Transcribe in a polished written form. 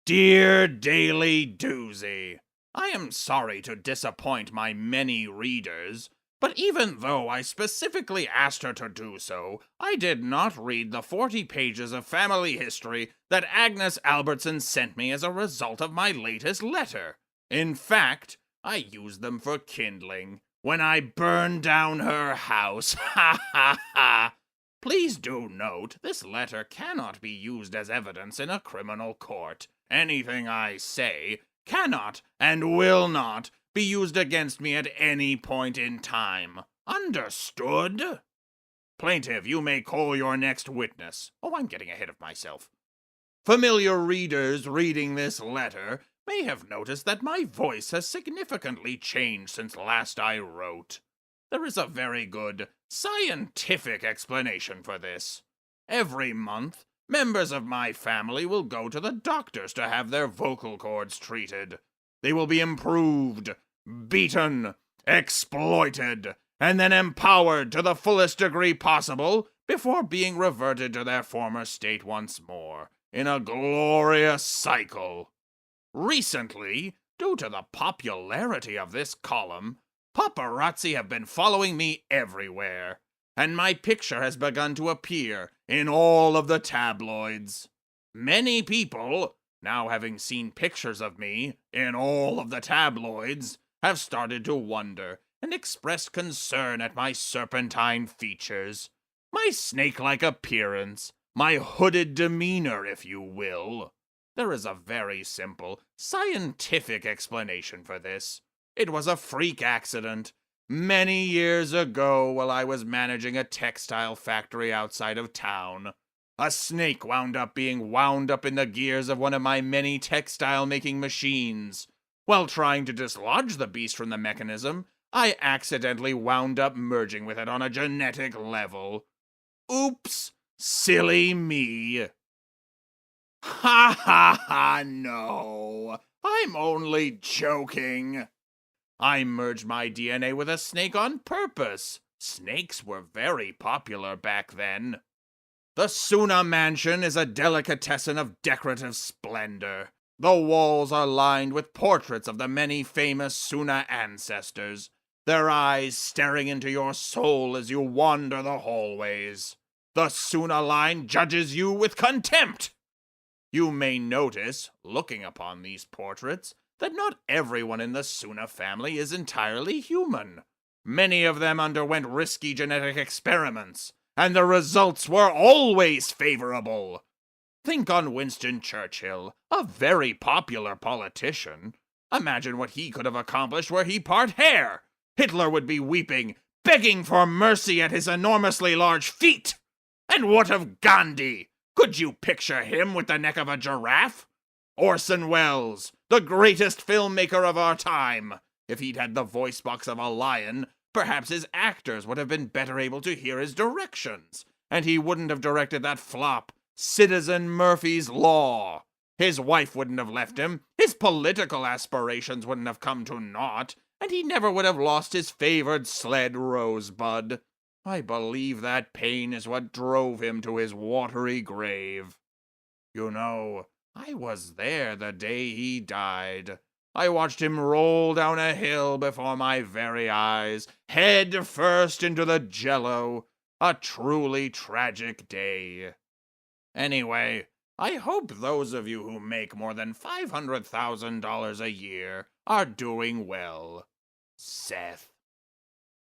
Dear Daily Doozy, I am sorry to disappoint my many readers, but even though I specifically asked her to do so, I did not read the 40 pages of family history that Agnes Albertson sent me as a result of my latest letter. In fact, I used them for kindling when I burned down her house. Ha ha ha! Please do note, this letter cannot be used as evidence in a criminal court. Anything I say cannot and will not be used against me at any point in time. Understood? Plaintiff, you may call your next witness. Oh, I'm getting ahead of myself. Familiar readers reading this letter may have noticed that my voice has significantly changed since last I wrote. There is a very good scientific explanation for this. Every month, members of my family will go to the doctors to have their vocal cords treated. They will be improved, beaten, exploited, and then empowered to the fullest degree possible before being reverted to their former state once more, in a glorious cycle. Recently, due to the popularity of this column, paparazzi have been following me everywhere, and my picture has begun to appear in all of the tabloids. Many people, now having seen pictures of me in all of the tabloids, have started to wonder and expressed concern at my serpentine features, my snake-like appearance, my hooded demeanor, if you will. There is a very simple, scientific explanation for this. It was a freak accident. Many years ago, while I was managing a textile factory outside of town, a snake wound up being wound up in the gears of one of my many textile-making machines. While trying to dislodge the beast from the mechanism, I accidentally wound up merging with it on a genetic level. Oops, silly me. Ha ha ha, no. I'm only joking. I merged my DNA with a snake on purpose. Snakes were very popular back then. The Souna mansion is a delicatessen of decorative splendor. The walls are lined with portraits of the many famous Souna ancestors, their eyes staring into your soul as you wander the hallways. The Souna line judges you with contempt. You may notice, looking upon these portraits, that not everyone in the Souna family is entirely human. Many of them underwent risky genetic experiments, and the results were always favorable. Think on Winston Churchill, a very popular politician. Imagine what he could have accomplished were he part hare. Hitler would be weeping, begging for mercy at his enormously large feet. And what of Gandhi? Could you picture him with the neck of a giraffe? Orson Welles, the greatest filmmaker of our time. If he'd had the voice box of a lion, perhaps his actors would have been better able to hear his directions, and he wouldn't have directed that flop, Citizen Murphy's Law. His wife wouldn't have left him, his political aspirations wouldn't have come to naught, and he never would have lost his favored sled, Rosebud. I believe that pain is what drove him to his watery grave. You know, I was there the day he died. I watched him roll down a hill before my very eyes, head first into the jello. A truly tragic day. Anyway, I hope those of you who make more than $500,000 a year are doing well. Seth.